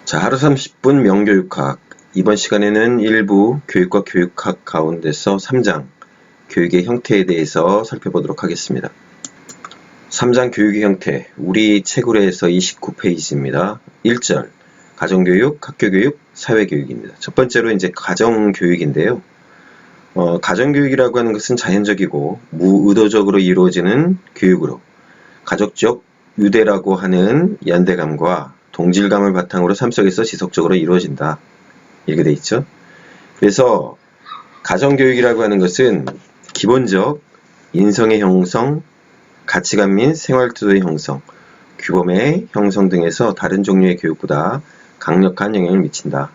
자, 하루 30분 명교육학. 이번 시간에는 일부 교육과 교육학 가운데서 3장 교육의 형태에 대해서 살펴보도록 하겠습니다. 3장 교육의 형태, 우리 채굴에서 29페이지입니다. 1절, 가정교육, 학교교육, 사회교육입니다. 첫 번째로 이제 가정교육인데요. 가정교육이라고 하는 것은 자연적이고 무의도적으로 이루어지는 교육으로 가족적 유대라고 하는 연대감과 동질감을 바탕으로 삶 속에서 지속적으로 이루어진다. 이렇게 돼 있죠. 그래서 가정교육이라고 하는 것은 기본적 인성의 형성, 가치관 및 생활태도의 형성, 규범의 형성 등에서 다른 종류의 교육보다 강력한 영향을 미친다.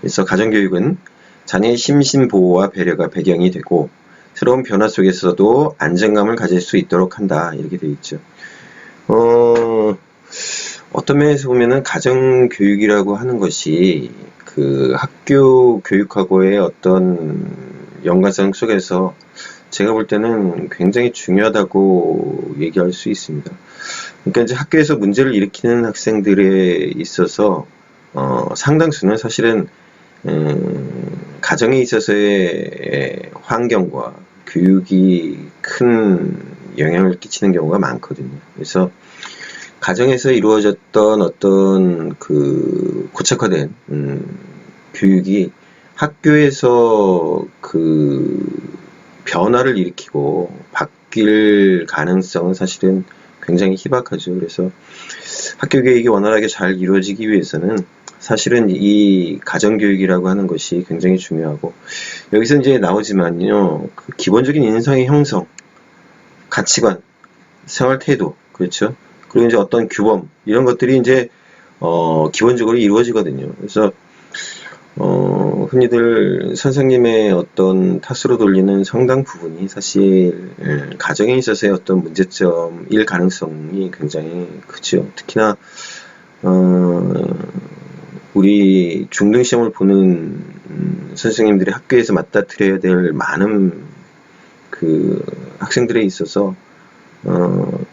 그래서 가정교육은 자녀의 심신보호와 배려가 배경이 되고 새로운 변화 속에서도 안정감을 가질 수 있도록 한다. 이렇게 되어 있죠. 어떤 면에서 보면은 가정교육이라고 하는 것이 그 학교 교육하고의 어떤 연관성 속에서 제가 볼 때는 굉장히 중요하다고 얘기할 수 있습니다. 그러니까 이제 학교에서 문제를 일으키는 학생들에 있어서 상당수는 사실은 가정에 있어서의 환경과 교육이 큰 영향을 끼치는 경우가 많거든요. 그래서 가정에서 이루어졌던 어떤 그 고착화된 교육이 학교에서 그 변화를 일으키고 바뀔 가능성은 사실은 굉장히 희박하죠. 그래서 학교 교육이 원활하게 잘 이루어지기 위해서는 사실은 이 가정교육이라고 하는 것이 굉장히 중요하고, 여기서 이제 나오지만요, 그 기본적인 인성의 형성, 가치관, 생활 태도, 그렇죠? 그리고 이제 어떤 규범, 이런 것들이 이제, 기본적으로 이루어지거든요. 그래서, 흔히들 선생님의 어떤 탓으로 돌리는 상당 부분이 사실, 가정에 있어서의 어떤 문제점일 가능성이 굉장히 크죠. 특히나, 우리 중등시험을 보는 선생님들이 학교에서 맡아드려야 될 많은 그 학생들에 있어서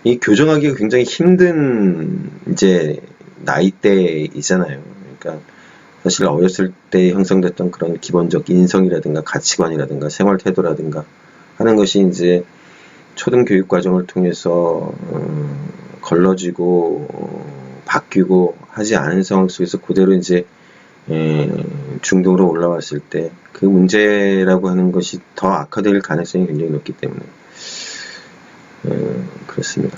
이 교정하기가 굉장히 힘든 이제 나이대이잖아요. 그러니까 사실 어렸을 때 형성됐던 그런 기본적 인성이라든가 가치관이라든가 생활 태도라든가 하는 것이 이제 초등 교육 과정을 통해서 걸러지고 바뀌고 하지 않은 상황 속에서 그대로 이제 중등으로 올라왔을 때 그 문제라고 하는 것이 더 악화될 가능성이 굉장히 높기 때문에 그렇습니다.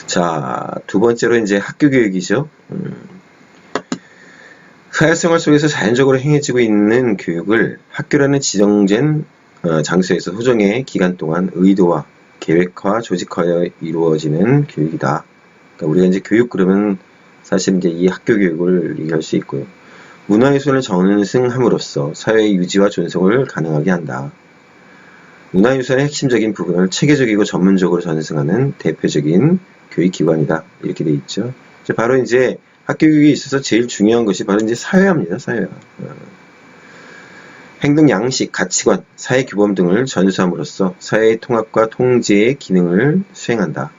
자, 두 번째로 이제 학교 교육이죠. 사회생활 속에서 자연적으로 행해지고 있는 교육을 학교라는 지정된 장소에서 소정의 기간 동안 의도화, 계획화, 조직화하여 이루어지는 교육이다. 그러니까 우리가 이제 교육 그러면 사실 이제 이 학교 교육을 얘기할 수 있고요. 문화유산을 전승함으로써 사회의 유지와 존속을 가능하게 한다. 문화유산의 핵심적인 부분을 체계적이고 전문적으로 전승하는 대표적인 교육기관이다. 이렇게 돼 있죠. 바로 이제 학교 교육에 있어서 제일 중요한 것이 바로 이제 사회화입니다. 사회화. 행동 양식, 가치관, 사회 규범 등을 전수함으로써 사회의 통합과 통제의 기능을 수행한다.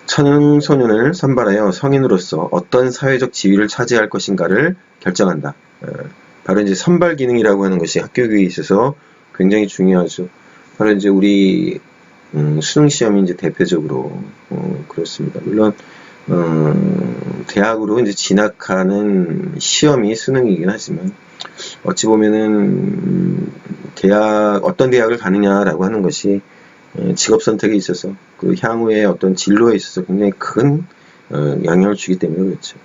청소년을 선발하여 성인으로서 어떤 사회적 지위를 차지할 것인가를 결정한다. 바로 이제 선발 기능이라고 하는 것이 학교 교육에 있어서 굉장히 중요하죠. 바로 이제 우리 수능 시험이 이제 대표적으로 그렇습니다. 물론 대학으로 이제 진학하는 시험이 수능이긴 하지만 어찌 보면은 어떤 대학을 가느냐라고 하는 것이 직업 선택에 있어서 그 향후의 어떤 진로에 있어서 굉장히 큰 영향을 주기 때문에 그렇죠.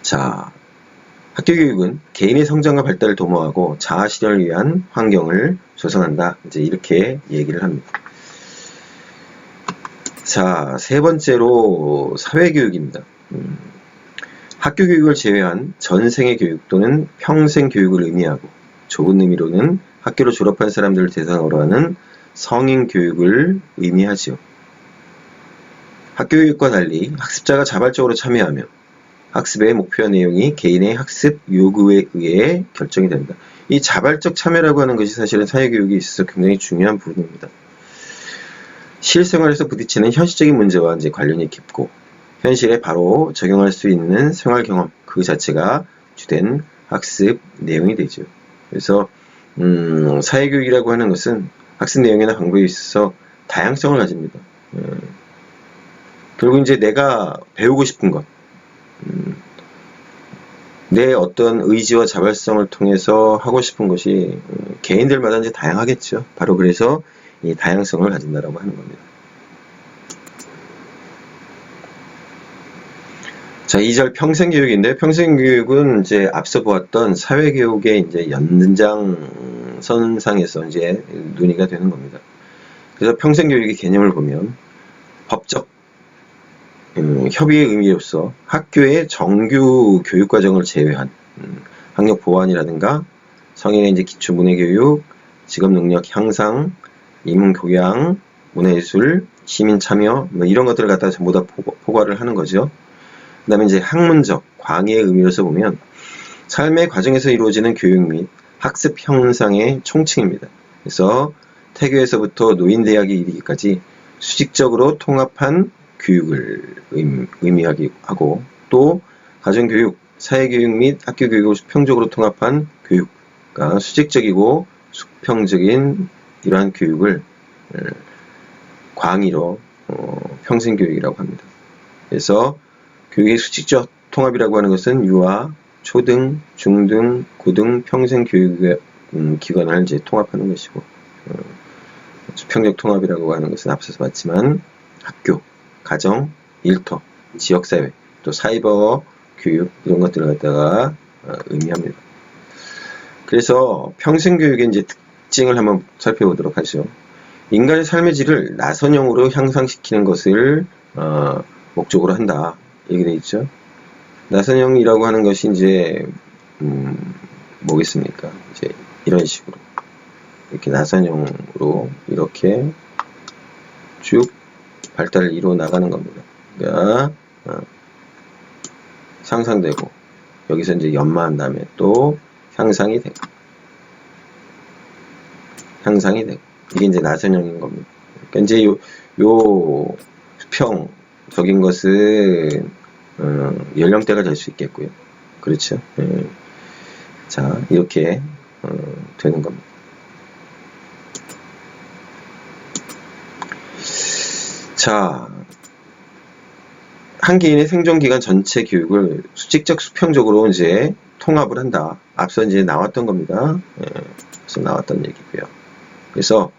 자, 학교 교육은 개인의 성장과 발달을 도모하고 자아 실현을 위한 환경을 조성한다. 이제 이렇게 얘기를 합니다. 자, 세 번째로 사회교육입니다. 학교 교육을 제외한 전생의 교육 또는 평생 교육을 의미하고 좁은 의미로는 학교를 졸업한 사람들을 대상으로 하는 성인 교육을 의미하지요. 학교 교육과 달리 학습자가 자발적으로 참여하며 학습의 목표와 내용이 개인의 학습 요구에 의해 결정이 됩니다. 이 자발적 참여라고 하는 것이 사실은 사회교육에 있어서 굉장히 중요한 부분입니다. 실생활에서 부딪히는 현실적인 문제와 이제 관련이 깊고 현실에 바로 적용할 수 있는 생활 경험 그 자체가 주된 학습 내용이 되죠. 그래서 사회교육이라고 하는 것은 학습 내용이나 방법에 있어서 다양성을 가집니다. 결국 이제 내가 배우고 싶은 것, 내 어떤 의지와 자발성을 통해서 하고 싶은 것이 개인들마다 이제 다양하겠죠. 바로 그래서 이 다양성을 가진다라고 하는 겁니다. 자, 2절 평생교육인데, 평생교육은 이제 앞서 보았던 사회교육의 이제 연장선상에서 이제 논의가 되는 겁니다. 그래서 평생교육의 개념을 보면 법적 협의의 의미로서 학교의 정규 교육과정을 제외한 학력 보완이라든가 성인의 이제 기초 문해교육, 직업 능력 향상, 인문 교양, 문화예술, 시민 참여 뭐 이런 것들을 갖다가 전부 다 포괄을 하는 거죠. 그 다음에 이제 학문적, 광의의 의미로서 보면 삶의 과정에서 이루어지는 교육 및 학습 현상의 총칭입니다. 그래서 태교에서부터 노인대학에 이르기까지 수직적으로 통합한 교육을 의미하고 또 가정교육, 사회교육 및 학교교육을 수평적으로 통합한 교육, 그러니까 수직적이고 수평적인 이러한 교육을 광의로 평생교육이라고 합니다. 그래서 교육의 수직적 통합이라고 하는 것은 유아, 초등, 중등, 고등, 평생교육 기관을 이제 통합하는 것이고 수평적 통합이라고 하는 것은 앞서서 봤지만 학교, 가정, 일터, 지역사회, 또 사이버 교육 이런 것들을 갖다가 의미합니다. 그래서 평생교육의 이제 특징을 한번 살펴보도록 하죠. 인간의 삶의 질을 나선형으로 향상시키는 것을 목적으로 한다. 얘기 되어 있죠. 나선형이라고 하는 것이 이제 뭐겠습니까? 이제 이런 식으로 이렇게 나선형으로 이렇게 쭉 발달을 이루어 나가는 겁니다. 그러니까 상상되고 여기서 이제 연마한 다음에 또 향상이 되고 이게 이제 나선형인 겁니다. 그러니까 이제 요 수평적인 것은 연령대가 될 수 있겠고요. 그렇죠? 자, 이렇게 되는 겁니다. 자, 한 개인의 생존기간 전체 교육을 수직적 수평적으로 이제 통합을 한다. 앞서 이제 나왔던 겁니다. 앞서 나왔던 얘기고요. 그래서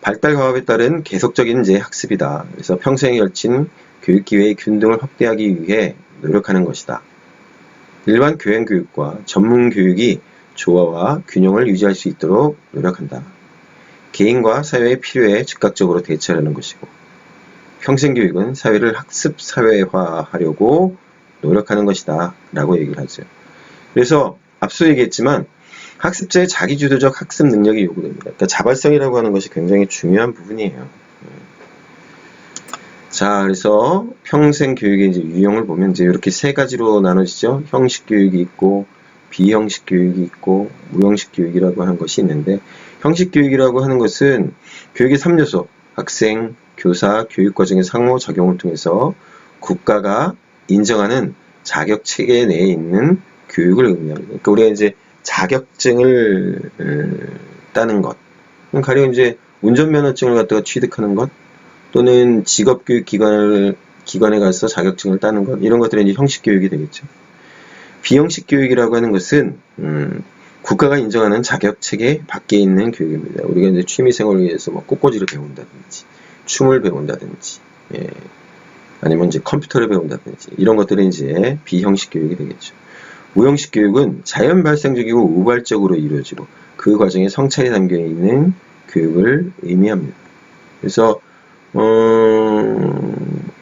발달 과업에 따른 계속적인 이제 학습이다. 그래서 평생에 걸친 교육 기회의 균등을 확대하기 위해 노력하는 것이다. 일반 교양 교육과 전문 교육이 조화와 균형을 유지할 수 있도록 노력한다. 개인과 사회의 필요에 즉각적으로 대처하는 것이고, 평생교육은 사회를 학습 사회화하려고 노력하는 것이다 라고 얘기를 하죠. 그래서 앞서 얘기했지만 학습자의 자기주도적 학습 능력이 요구됩니다. 그러니까 자발성이라고 하는 것이 굉장히 중요한 부분이에요. 자, 그래서 평생교육의 이제 유형을 보면 이제 이렇게 세 가지로 나눠지죠. 형식 교육이 있고 비형식 교육이 있고 무형식 교육이라고 하는 것이 있는데, 형식 교육이라고 하는 것은 교육의 3요소, 학생, 교사, 교육과정의 상호작용을 통해서 국가가 인정하는 자격체계 내에 있는 교육을 의미합니다. 그러니까 우리가 이제 자격증을 따는 것, 가령 이제 운전면허증을 갖다가 취득하는 것, 또는 직업교육기관에 가서 자격증을 따는 것, 이런 것들이 이제 형식 교육이 되겠죠. 비형식 교육이라고 하는 것은 국가가 인정하는 자격체계 밖에 있는 교육입니다. 우리가 이제 취미생활을 위해서 뭐 꽃꽂이를 배운다든지, 춤을 배운다든지, 아니면 이제 컴퓨터를 배운다든지, 이런 것들은 이제 비형식 교육이 되겠죠. 무형식 교육은 자연 발생적이고 우발적으로 이루어지고 그 과정에 성찰이 담겨 있는 교육을 의미합니다. 그래서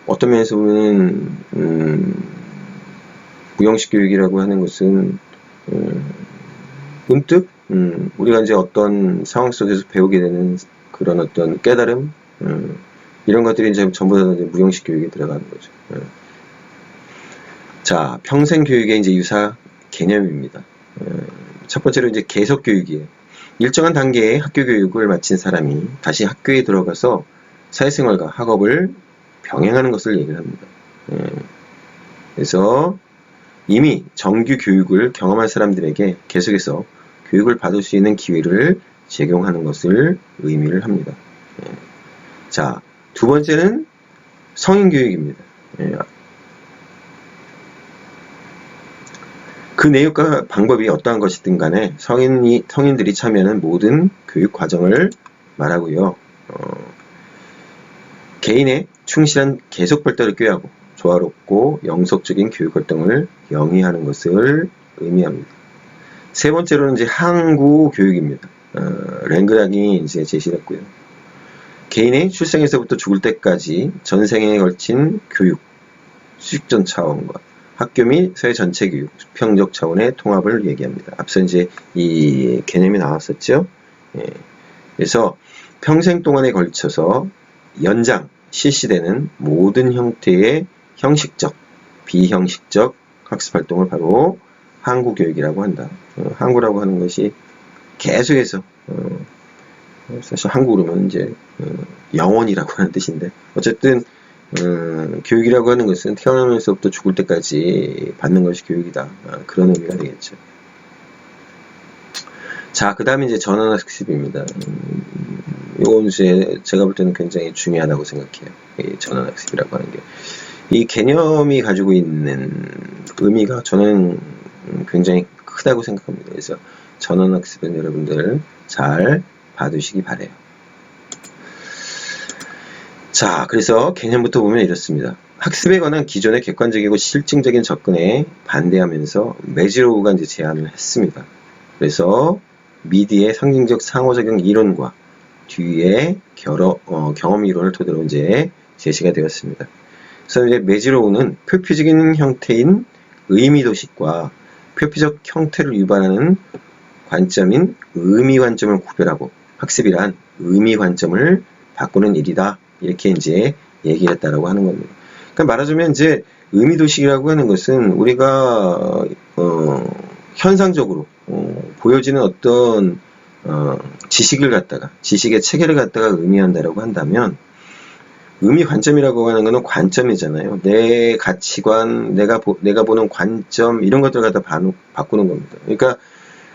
어떤 면에서 보면 무형식 교육이라고 하는 것은 문득 우리가 이제 어떤 상황 속에서 배우게 되는 그런 어떤 깨달음, 이런 것들이 이제 전부 다 이제 무형식 교육에 들어가는 거죠. 자, 평생 교육의 이제 유사 개념입니다. 첫 번째로 이제 계속 교육이에요. 일정한 단계의 학교 교육을 마친 사람이 다시 학교에 들어가서 사회생활과 학업을 병행하는 것을 얘기를 합니다. 그래서 이미 정규 교육을 경험한 사람들에게 계속해서 교육을 받을 수 있는 기회를 제공하는 것을 의미를 합니다. 예. 자, 두 번째는 성인 교육입니다. 예. 그 내용과 방법이 어떠한 것이든 간에 성인들이 참여하는 모든 교육 과정을 말하고요. 개인의 충실한 계속 발달을 꾀하고 조화롭고 영속적인 교육 활동을 영위하는 것을 의미합니다. 세 번째로는 이제 항구 교육입니다. 랭그랑이 이제 제시했고요. 개인의 출생에서부터 죽을 때까지 전생에 걸친 교육, 수직적 차원과 학교 및 사회 전체 교육, 수평적 차원의 통합을 얘기합니다. 앞서 이제 이 개념이 나왔었죠. 예. 그래서 평생 동안에 걸쳐서 연장, 실시되는 모든 형태의 형식적, 비형식적 학습 활동을 바로 항구 교육이라고 한다. 항구라고 하는 것이 계속해서 사실 항구 그러면 이제 영원이라고 하는 뜻인데 어쨌든 교육이라고 하는 것은 태어나면서부터 죽을 때까지 받는 것이 교육이다. 그런 의미가 되겠죠. 자, 그 다음에 이제 전환학습입니다. 이건 이제 제가 볼 때는 굉장히 중요하다고 생각해요. 이 전환학습이라고 하는 게. 이 개념이 가지고 있는 의미가 저는 굉장히 크다고 생각합니다. 그래서 전환학습은 여러분들 잘 봐두시기 바래요. 자, 그래서 개념부터 보면 이렇습니다. 학습에 관한 기존의 객관적이고 실증적인 접근에 반대하면서 매지로우가 이제 제안을 했습니다. 그래서 미디의 상징적 상호작용 이론과 뒤에 경험 이론을 토대로 이제 제시가 되었습니다. 그래서 이제 매지로우는 표피적인 형태인 의미도식과 표피적 형태를 위반하는 관점인 의미 관점을 구별하고 학습이란 의미 관점을 바꾸는 일이다. 이렇게 이제 얘기했다라고 하는 겁니다. 그러니까 말하자면 이제 의미도식이라고 하는 것은 우리가 현상적으로 보여지는 어떤 지식의 체계를 갖다가 의미한다라고 한다면 의미 관점이라고 하는 것은 관점이잖아요. 내 가치관, 내가 보는 관점 이런 것들 갖다 바꾸는 겁니다. 그러니까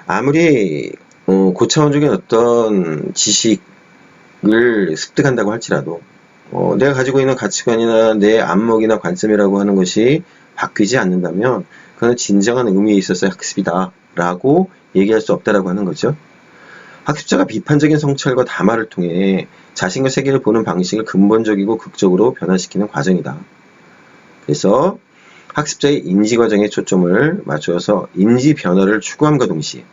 아무리 고차원적인 어떤 지식을 습득한다고 할지라도 내가 가지고 있는 가치관이나 내 안목이나 관점이라고 하는 것이 바뀌지 않는다면 그건 진정한 의미에 있어서 학습이다 라고 얘기할 수 없다라고 하는 거죠. 학습자가 비판적인 성찰과 담화를 통해 자신과 세계를 보는 방식을 근본적이고 극적으로 변화시키는 과정이다. 그래서 학습자의 인지 과정에 초점을 맞춰서 인지 변화를 추구함과 동시에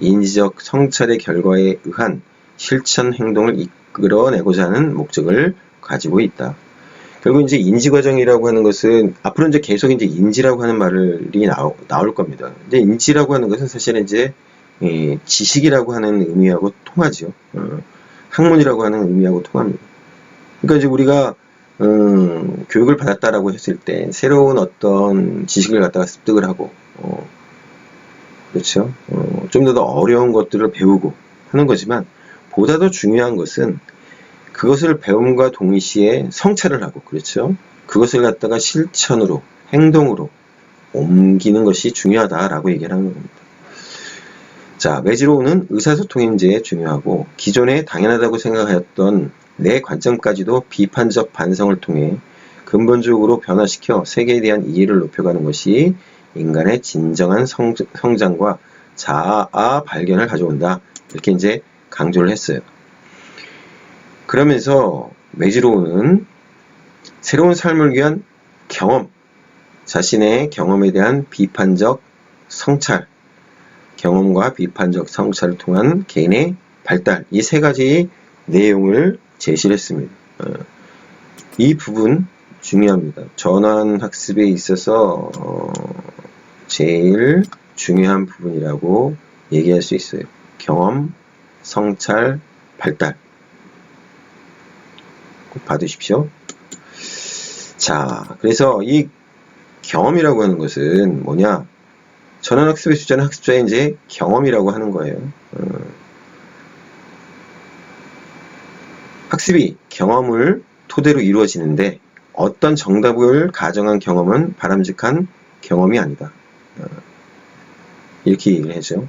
인지적 성찰의 결과에 의한 실천 행동을 이끌어내고자 하는 목적을 가지고 있다. 결국 이제 인지 과정이라고 하는 것은 앞으로 이제 계속 이제 인지라고 하는 말이 나올 겁니다. 근데 인지라고 하는 것은 사실은 이제 지식이라고 하는 의미하고 통하죠. 학문이라고 하는 의미하고 통합니다. 그러니까 이제 우리가 교육을 받았다라고 했을 때 새로운 어떤 지식을 갖다가 습득을 하고 그렇죠. 좀 더 어려운 것들을 배우고 하는 거지만 보다 더 중요한 것은 그것을 배움과 동시에 성찰을 하고 그렇죠. 그것을 갖다가 실천으로 행동으로 옮기는 것이 중요하다라고 얘기를 하는 겁니다. 자, 매지로우는 의사소통이 이제 중요하고 기존에 당연하다고 생각하였던 내 관점까지도 비판적 반성을 통해 근본적으로 변화시켜 세계에 대한 이해를 높여가는 것이 인간의 진정한 성장과 자아 발견을 가져온다. 이렇게 이제 강조를 했어요. 그러면서 매지로우는 새로운 삶을 위한 경험, 자신의 경험에 대한 비판적 성찰, 경험과 비판적 성찰을 통한 개인의 발달, 이 세 가지 내용을 제시를 했습니다. 이 부분 중요합니다. 전환 학습에 있어서 제일 중요한 부분이라고 얘기할 수 있어요. 경험, 성찰, 발달. 꼭 받으십시오. 자, 그래서 이 경험이라고 하는 것은 뭐냐? 전환학습의 주제는 학습자의 이제 경험이라고 하는 거예요. 학습이 경험을 토대로 이루어지는데 어떤 정답을 가정한 경험은 바람직한 경험이 아니다. 이렇게 얘기를 하죠.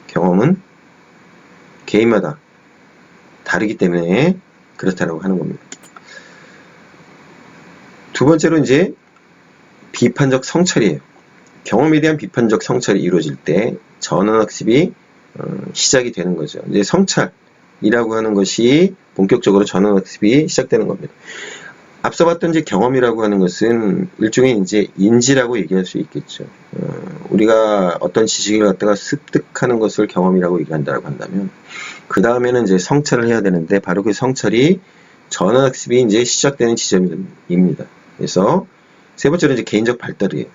경험은 개인마다 다르기 때문에 그렇다라고 하는 겁니다. 두 번째로 이제 비판적 성찰이에요. 경험에 대한 비판적 성찰이 이루어질 때 전환학습이 시작이 되는 거죠. 이제 성찰이라고 하는 것이 본격적으로 전환학습이 시작되는 겁니다. 앞서 봤던 이제 경험이라고 하는 것은 일종의 이제 인지라고 얘기할 수 있겠죠. 우리가 어떤 지식을 갖다가 습득하는 것을 경험이라고 얘기한다고 한다면, 그 다음에는 이제 성찰을 해야 되는데, 바로 그 성찰이 전환학습이 이제 시작되는 지점입니다. 그래서 세 번째로 이제 개인적 발달이에요.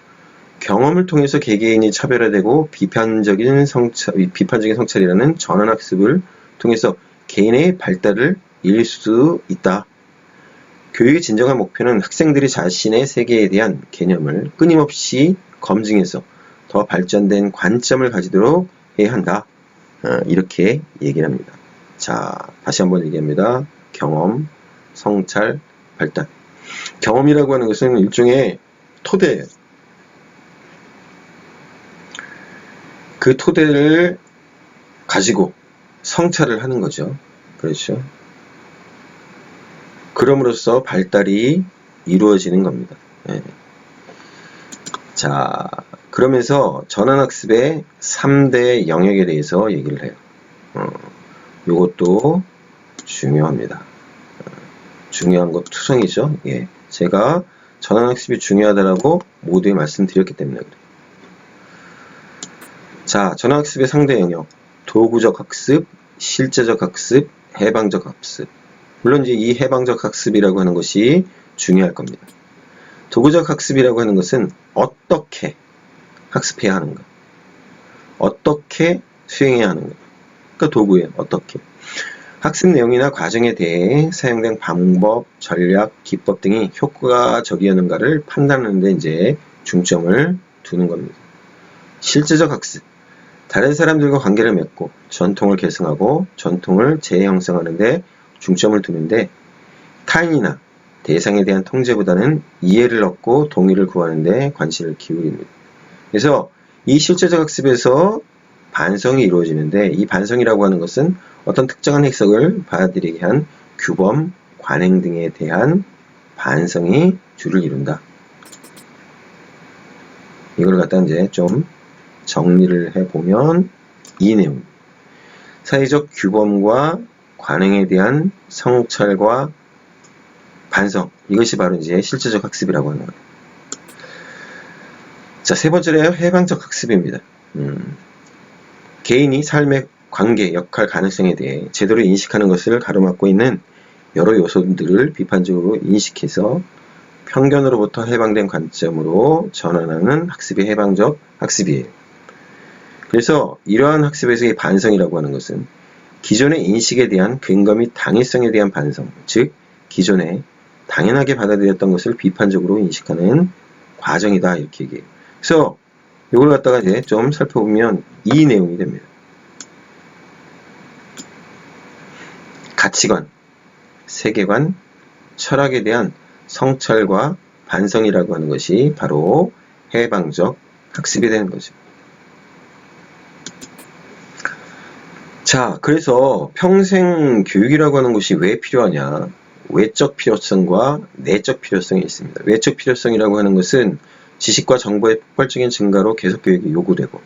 경험을 통해서 개개인이 차별화되고 비판적인 성찰이라는 전환학습을 통해서 개인의 발달을 이룰 수 있다. 교육의 진정한 목표는 학생들이 자신의 세계에 대한 개념을 끊임없이 검증해서 더 발전된 관점을 가지도록 해야 한다. 이렇게 얘기를 합니다. 자, 다시 한번 얘기합니다. 경험, 성찰, 발달. 경험이라고 하는 것은 일종의 토대예요. 그 토대를 가지고 성찰을 하는 거죠. 그렇죠. 그럼으로써 발달이 이루어지는 겁니다. 네. 자, 그러면서 전환학습의 3대 영역에 대해서 얘기를 해요. 요것도 중요합니다. 중요한 것 투성이죠. 예. 제가 전환학습이 중요하다라고 모두에 말씀드렸기 때문에 그래요. 자, 전환학습의 상대 영역. 도구적 학습, 실제적 학습, 해방적 학습. 물론 이제 이 해방적 학습이라고 하는 것이 중요할 겁니다. 도구적 학습이라고 하는 것은 어떻게 학습해야 하는가, 어떻게 수행해야 하는가. 그러니까 도구예요. 어떻게. 학습 내용이나 과정에 대해 사용된 방법, 전략, 기법 등이 효과적이었는가를 판단하는 데 이제 중점을 두는 겁니다. 실제적 학습. 다른 사람들과 관계를 맺고 전통을 계승하고 전통을 재형성하는 데 중점을 두는데, 타인이나 대상에 대한 통제보다는 이해를 얻고 동의를 구하는 데 관심을 기울입니다. 그래서 이 실제적 학습에서 반성이 이루어지는데, 이 반성이라고 하는 것은 어떤 특정한 해석을 받아들이게 한 규범, 관행 등에 대한 반성이 주를 이룬다. 이걸 갖다 이제 좀 정리를 해보면 이 내용. 사회적 규범과 관행에 대한 성찰과 반성. 이것이 바로 이제 실제적 학습이라고 하는 거예요. 자, 세 번째로 해방적 학습입니다. 개인이 삶의 관계, 역할, 가능성에 대해 제대로 인식하는 것을 가로막고 있는 여러 요소들을 비판적으로 인식해서 편견으로부터 해방된 관점으로 전환하는 학습이 해방적 학습이에요. 그래서 이러한 학습에서의 반성이라고 하는 것은 기존의 인식에 대한 근거 및 당위성에 대한 반성, 즉 기존에 당연하게 받아들였던 것을 비판적으로 인식하는 과정이다, 이렇게 얘기해요. 그래서 이걸 갖다가 이제 좀 살펴보면 이 내용이 됩니다. 가치관, 세계관, 철학에 대한 성찰과 반성이라고 하는 것이 바로 해방적 학습이 되는 거죠. 자, 그래서 평생 교육이라고 하는 것이 왜 필요하냐? 외적 필요성과 내적 필요성이 있습니다. 외적 필요성이라고 하는 것은 지식과 정보의 폭발적인 증가로 계속 교육이 요구되고,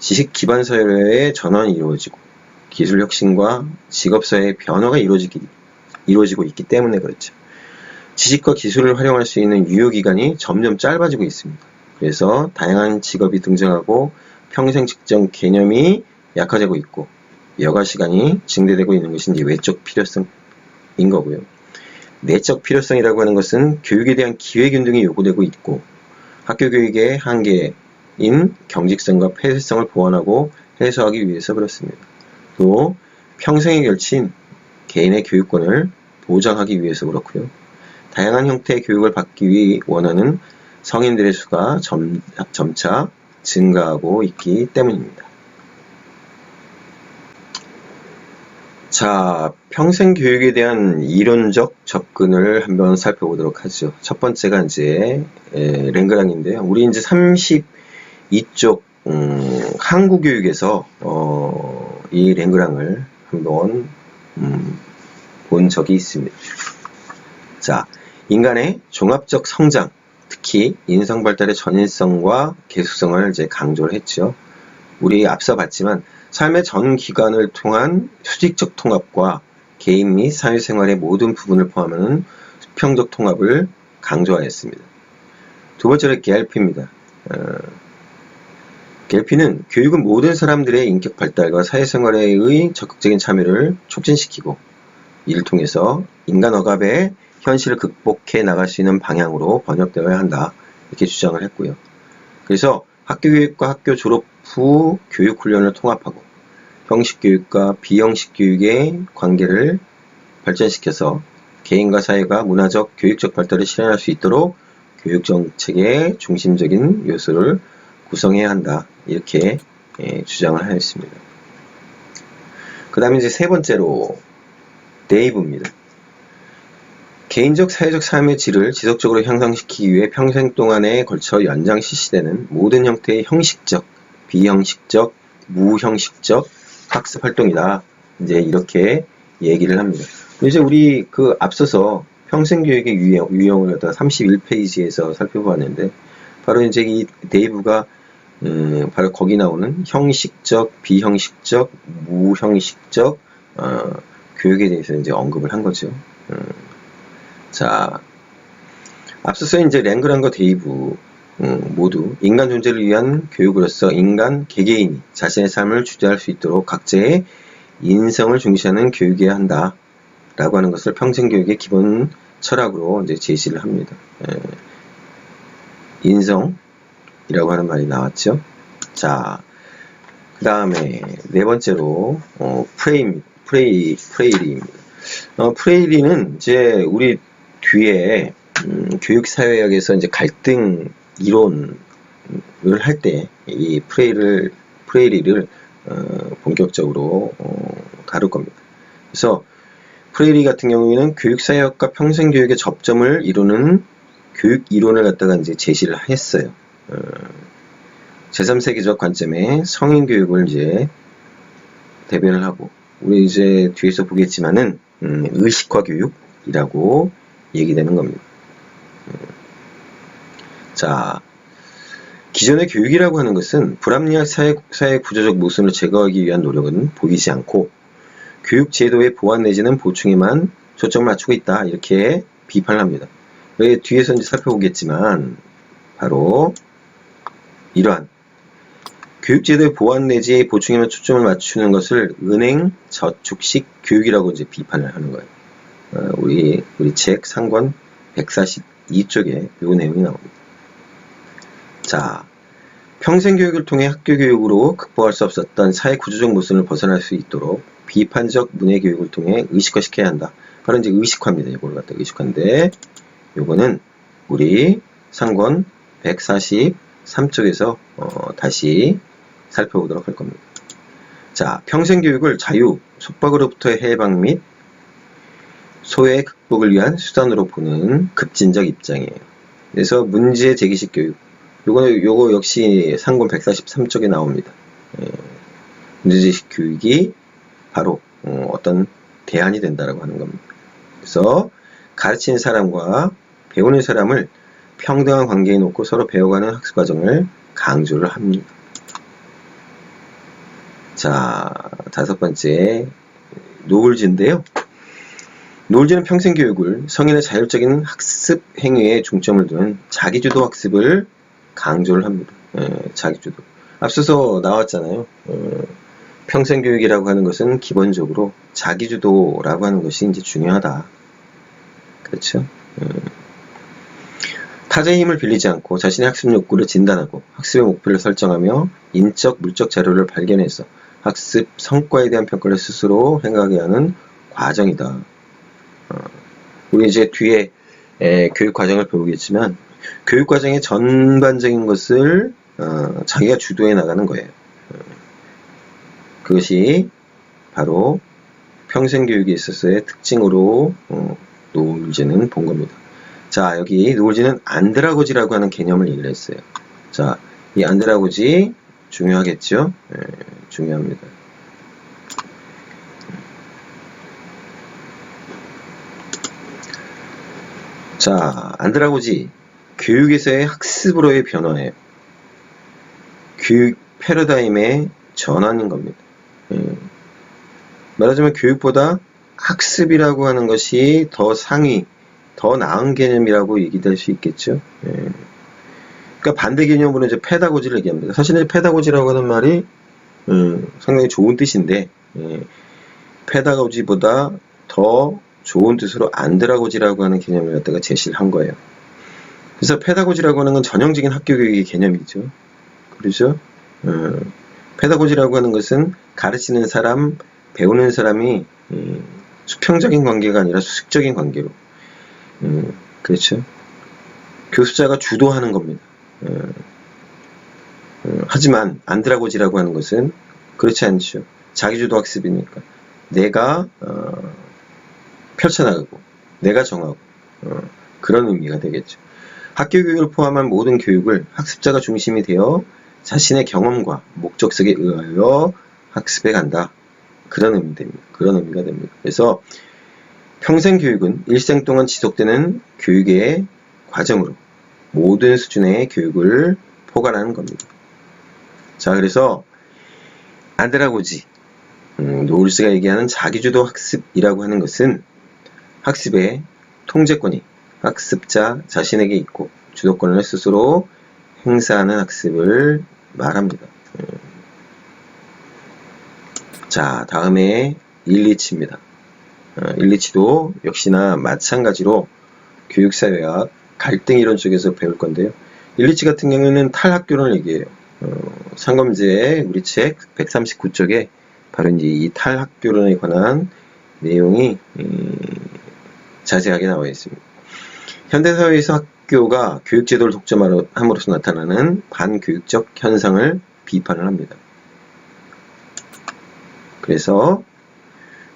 지식 기반 사회의 전환이 이루어지고, 기술 혁신과 직업 사회의 변화가 이루어지고 있기 때문에 그렇죠. 지식과 기술을 활용할 수 있는 유효기간이 점점 짧아지고 있습니다. 그래서 다양한 직업이 등장하고 평생 직장 개념이 약화되고 있고, 여가 시간이 증대되고 있는 것이 이제 외적 필요성인 거고요. 내적 필요성이라고 하는 것은 교육에 대한 기회균등이 요구되고 있고, 학교 교육의 한계인 경직성과 폐쇄성을 보완하고 해소하기 위해서 그렇습니다. 또 평생에 걸친 개인의 교육권을 보장하기 위해서 그렇고요. 다양한 형태의 교육을 받기 원하는 성인들의 수가 점차 증가하고 있기 때문입니다. 자, 평생 교육에 대한 이론적 접근을 한번 살펴보도록 하죠. 첫 번째가 이제 랭그랑인데요. 우리 이제 32쪽 항구 교육에서 이 랭그랑을 한번 본 적이 있습니다. 자, 인간의 종합적 성장, 특히 인성 발달의 전인성과 계속성을 이제 강조를 했죠. 우리 앞서 봤지만 삶의 전 기간을 통한 수직적 통합과 개인 및 사회생활의 모든 부분을 포함하는 수평적 통합을 강조하였습니다. 두 번째로 갤피입니다. 갤피는 교육은 모든 사람들의 인격 발달과 사회생활의 적극적인 참여를 촉진시키고 이를 통해서 인간 억압의 현실을 극복해 나갈 수 있는 방향으로 번역되어야 한다. 이렇게 주장을 했고요. 그래서 학교 교육과 학교 졸업 후 교육 훈련을 통합하고 형식 교육과 비형식 교육의 관계를 발전시켜서 개인과 사회가 문화적, 교육적 발달을 실현할 수 있도록 교육 정책의 중심적인 요소를 구성해야 한다. 이렇게 주장을 하였습니다. 그 다음에 이제 세 번째로 데이브입니다. 개인적, 사회적 삶의 질을 지속적으로 향상시키기 위해 평생 동안에 걸쳐 연장 실시되는 모든 형태의 형식적, 비형식적, 무형식적 학습 활동이다. 이제 이렇게 얘기를 합니다. 이제 우리 그 앞서서 평생교육의 유형을 갖다가 31페이지에서 살펴보았는데, 바로 이제 이 데이브가 바로 거기 나오는 형식적, 비형식적, 무형식적 교육에 대해서 이제 언급을 한 거죠. 자, 앞서서 이제 랭그랑과 데이브 모두 인간 존재를 위한 교육으로서 인간 개개인이 자신의 삶을 주재할 수 있도록 각자의 인성을 중시하는 교육이어야 한다. 라고 하는 것을 평생교육의 기본 철학으로 이제 제시를 합니다. 인성이라고 하는 말이 나왔죠. 자, 그 다음에 네 번째로 프레이리입니다. 프레이리는 이제 우리 뒤에 교육사회학에서 이제 갈등 이론을 할 때 이 프레이리를 본격적으로 다룰 겁니다. 그래서 프레이리 같은 경우에는 교육사회학과 평생교육의 접점을 이루는 교육 이론을 갖다가 이제 제시를 했어요. 제3세계적 관점의 성인교육을 이제 대변을 하고, 우리 이제 뒤에서 보겠지만은 의식화 교육이라고 얘기되는 겁니다. 자, 기존의 교육이라고 하는 것은 불합리한 사회 구조적 모순을 제거하기 위한 노력은 보이지 않고 교육 제도의 보완 내지는 보충에만 초점을 맞추고 있다. 이렇게 비판을 합니다. 뒤에서 이제 살펴보겠지만 바로 이러한 교육 제도의 보완 내지 보충에만 초점을 맞추는 것을 은행 저축식 교육이라고 이제 비판을 하는 거예요. 우리 책 상권 142쪽에 이 내용이 나옵니다. 자, 평생교육을 통해 학교교육으로 극복할 수 없었던 사회 구조적 모순을 벗어날 수 있도록 비판적 문해교육을 통해 의식화시켜야 한다. 바로 이제 의식화입니다. 이걸 갖다 의식화인데, 요거는 우리 상권 143쪽에서 다시 살펴보도록 할 겁니다. 자, 평생교육을 자유, 속박으로부터의 해방 및 소외 극복을 위한 수단으로 보는 급진적 입장이에요. 그래서 문제 제기식 교육, 요거 역시 상권 143쪽에 나옵니다. 문제제기식 교육이 바로 어떤 대안이 된다라고 하는 겁니다. 그래서 가르치는 사람과 배우는 사람을 평등한 관계에 놓고 서로 배워가는 학습 과정을 강조를 합니다. 자, 다섯 번째 노을즈인데요. 노을즈는 평생교육을 성인의 자율적인 학습 행위에 중점을 두는 자기주도 학습을 강조를 합니다. 자기주도. 앞서서 나왔잖아요. 평생교육이라고 하는 것은 기본적으로 자기주도라고 하는 것이 이제 중요하다. 그렇죠? 타자의 힘을 빌리지 않고 자신의 학습 욕구를 진단하고 학습의 목표를 설정하며 인적, 물적 자료를 발견해서 학습 성과에 대한 평가를 스스로 행하게 하는 과정이다. 우리 이제 뒤에 교육 과정을 배우겠지만 교육 과정의 전반적인 것을 자기가 주도해 나가는 거예요. 그것이 바로 평생교육에 있어서의 특징으로 노을제는 본 겁니다. 자, 여기 노을제는 안드라고지라고 하는 개념을 얘기를 했어요. 자, 이 안드라고지 중요하겠죠? 중요합니다. 자, 안드라고지 교육에서의 학습으로의 변화예요. 교육 패러다임의 전환인 겁니다. 말하자면 교육보다 학습이라고 하는 것이 더 상위, 더 나은 개념이라고 얘기될 수 있겠죠. 그러니까 반대 개념으로 이제 페다고지를 얘기합니다. 사실은 페다고지라고 하는 말이 상당히 좋은 뜻인데 페다고지보다 더 좋은 뜻으로 안드라고지라고 하는 개념을 갖다가 제시를 한 거예요. 그래서 페다고지라고 하는 건 전형적인 학교 교육의 개념이죠. 그렇죠? 페다고지라고 하는 것은 가르치는 사람, 배우는 사람이 수평적인 관계가 아니라 수직적인 관계로 그렇죠? 교수자가 주도하는 겁니다. 하지만 안드라고지라고 하는 것은 그렇지 않죠. 자기주도 학습이니까 내가 펼쳐나가고 내가 정하고 그런 의미가 되겠죠. 학교 교육을 포함한 모든 교육을 학습자가 중심이 되어 자신의 경험과 목적성에 의하여 학습해 간다. 그런 의미가 됩니다. 그래서 평생 교육은 일생 동안 지속되는 교육의 과정으로 모든 수준의 교육을 포괄하는 겁니다. 자, 그래서 안드라고지, 노을스가 얘기하는 자기주도 학습이라고 하는 것은 학습의 통제권이 학습자 자신에게 있고 주도권을 스스로 행사하는 학습을 말합니다. 자, 다음에 일리치입니다. 일리치도 역시나 마찬가지로 교육사회학 갈등이론 쪽에서 배울 건데요. 일리치 같은 경우에는 탈학교론을 얘기해요. 상검제의 우리 책 139쪽에 바로 이제 이 탈학교론에 관한 내용이 자세하게 나와 있습니다. 현대사회에서 학교가 교육제도를 독점함으로써 나타나는 반교육적 현상을 비판을 합니다. 그래서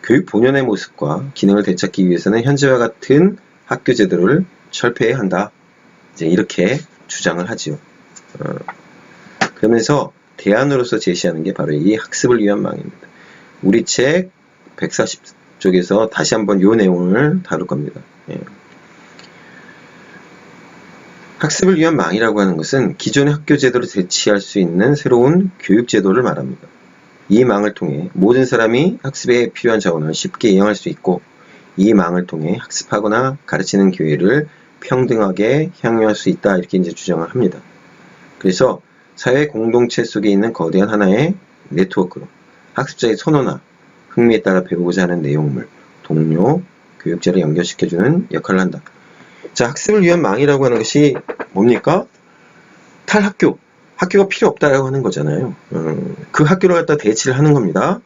교육 본연의 모습과 기능을 되찾기 위해서는 현재와 같은 학교 제도를 철폐해야 한다. 이제 이렇게 주장을 하지요. 그러면서 대안으로서 제시하는 게 바로 이 학습을 위한 망입니다. 우리 책 140쪽에서 다시 한번 이 내용을 다룰 겁니다. 학습을 위한 망이라고 하는 것은 기존의 학교 제도를 대체할 수 있는 새로운 교육 제도를 말합니다. 이 망을 통해 모든 사람이 학습에 필요한 자원을 쉽게 이용할 수 있고 이 망을 통해 학습하거나 가르치는 기회를 평등하게 향유할 수 있다. 이렇게 이제 주장을 합니다. 그래서 사회 공동체 속에 있는 거대한 하나의 네트워크로 학습자의 선호나 흥미에 따라 배우고자 하는 내용물, 동료, 교육자를 연결시켜주는 역할을 한다. 자, 학습을 위한 망이라고 하는 것이 뭡니까? 탈학교. 학교가 필요 없다라고 하는 거잖아요. 그 학교를 갖다 대치를 하는 겁니다.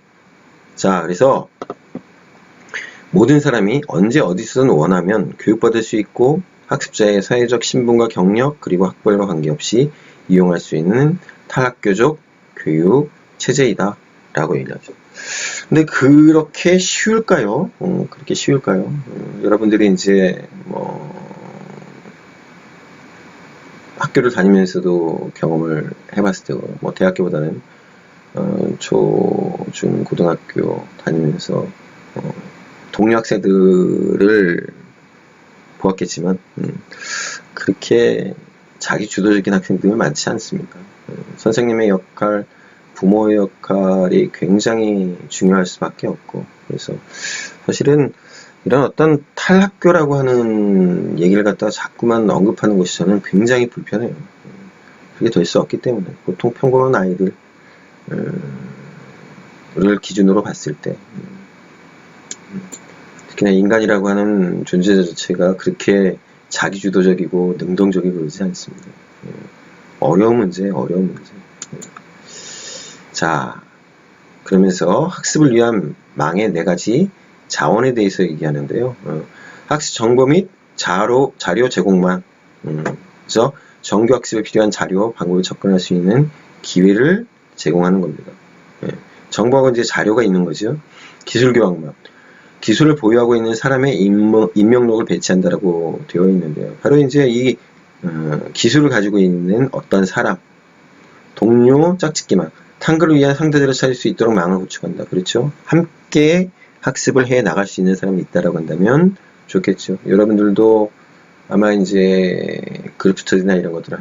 자, 그래서 모든 사람이 언제 어디서든 원하면 교육받을 수 있고 학습자의 사회적 신분과 경력 그리고 학벌과 관계없이 이용할 수 있는 탈학교적 교육 체제이다 라고 얘기하죠. 근데 그렇게 쉬울까요? 그렇게 쉬울까요? 여러분들이 이제 학교를 다니면서도 경험을 해봤을 테고, 대학교보다는 초, 중, 고등학교 다니면서 동료 학생들을 보았겠지만 그렇게 자기 주도적인 학생들은 많지 않습니다. 선생님의 역할, 부모의 역할이 굉장히 중요할 수밖에 없고, 그래서 사실은 이런 어떤 탈학교라고 하는 얘기를 갖다가 자꾸만 언급하는 것이 저는 굉장히 불편해요. 그게 될 수 없기 때문에 보통 평범한 아이들을 기준으로 봤을 때 특히나 인간이라고 하는 존재 자체가 그렇게 자기주도적이고 능동적이고 그러지 않습니다. 어려운 문제. 자, 그러면서 학습을 위한 망의 4가지 자원에 대해서 얘기하는데요. 학습 정보 및 자료 제공만, 그래서 정규 학습에 필요한 자료, 방법에 접근할 수 있는 기회를 제공하는 겁니다. 정보하고 이제 자료가 있는 거죠. 기술 교환만. 기술을 보유하고 있는 사람의 임명록을 배치한다라고 되어 있는데요. 바로 이제 이 기술을 가지고 있는 어떤 사람, 동료, 짝짓기망, 탐구를 위한 상대들을 찾을 수 있도록 망을 구축한다. 그렇죠? 함께 학습을 해 나갈 수 있는 사람이 있다라고 한다면 좋겠죠. 여러분들도 아마 이제 그룹 스터디나 이런 것들을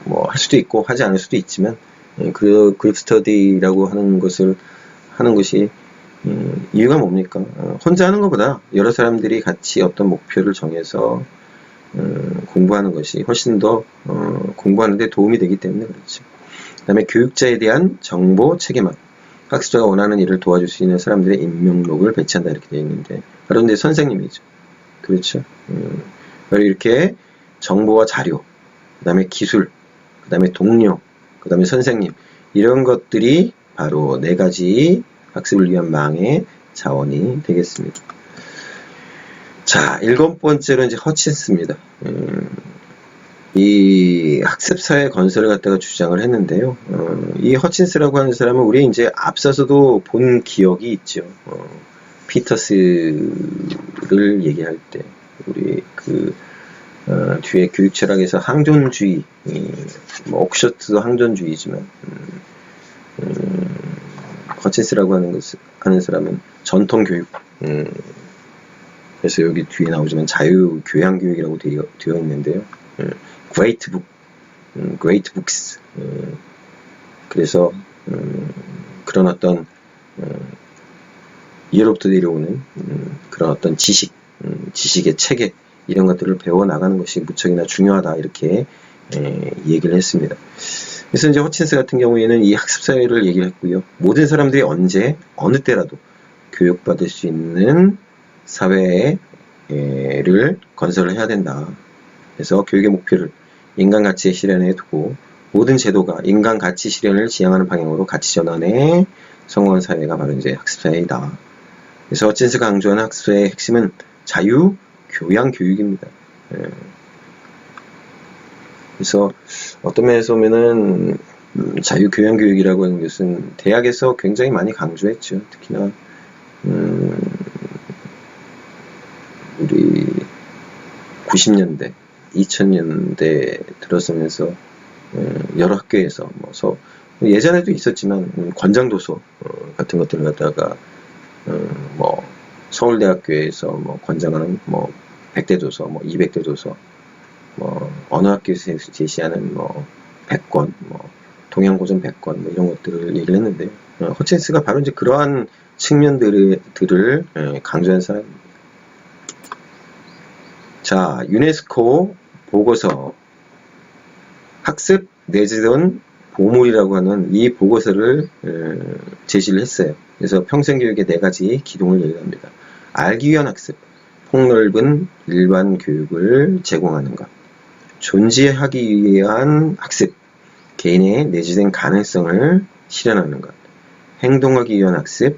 뭐 할 수도 있고 하지 않을 수도 있지만 그 그룹 스터디라고 하는 것이 이유가 뭡니까? 혼자 하는 것보다 여러 사람들이 같이 어떤 목표를 정해서 공부하는 것이 훨씬 더 공부하는 데 도움이 되기 때문에 그렇죠. 그 다음에 교육자에 대한 정보 체계망, 학습자가 원하는 일을 도와줄 수 있는 사람들의 임명록을 배치한다 이렇게 되어 있는데 바로 이제 선생님이죠. 그렇죠. 바로 이렇게 정보와 자료, 그 다음에 기술, 그 다음에 동료, 그 다음에 선생님, 이런 것들이 바로 4가지 학습을 위한 망의 자원이 되겠습니다. 자, 7번째로 이제 허친스입니다. 이 학습사회 건설을 갖다가 주장을 했는데요. 이 허친스라고 하는 사람은 우리 이제 앞서서도 본 기억이 있죠. 피터스를 얘기할 때 우리 뒤에 교육 철학에서 항존주의, 뭐 옥셔트도 항존주의지만 허친스라고 하는 사람은 전통 교육, 그래서 여기 뒤에 나오지만 자유 교양 교육이라고 되어 있는데요. Great books. 그래서 그런 어떤 이해로부터 내려오는 그런 어떤 지식의 체계 이런 것들을 배워 나가는 것이 무척이나 중요하다 이렇게 얘기를 했습니다. 그래서 이제 허친스 같은 경우에는 이 학습 사회를 얘기를 했고요. 모든 사람들이 언제 어느 때라도 교육받을 수 있는 사회를 건설을 해야 된다. 그래서 교육의 목표를 인간 가치의 실현에 두고 모든 제도가 인간 가치 실현을 지향하는 방향으로 가치 전환에 성공한 사회가 바로 이제 학습 사회이다. 그래서 허친스가 강조하는 학습 사회의 핵심은 자유 교양 교육입니다. 그래서 어떤 면에서 보면은 자유 교양 교육이라고 하는 것은 대학에서 굉장히 많이 강조했죠. 특히나 우리 90년대, 2000년대 들어서면서 여러 학교에서 예전에도 있었지만 권장도서 같은 것들을 갖다가 서울대학교에서 권장하는 100대 도서, 200대 도서, 어느 학교에서 제시하는 100권, 동양고전 100권 이런 것들을 얘기를 했는데 허친스가 바로 이제 그러한 측면들을 강조한 사람입니다. 자, 유네스코 보고서 학습 내지는 보물이라고 하는 이 보고서를 제시를 했어요. 그래서 평생교육의 4가지 기둥을 얘기합니다. 알기 위한 학습, 폭넓은 일반 교육을 제공하는 것, 존재하기 위한 학습, 개인의 내재된 가능성을 실현하는 것, 행동하기 위한 학습,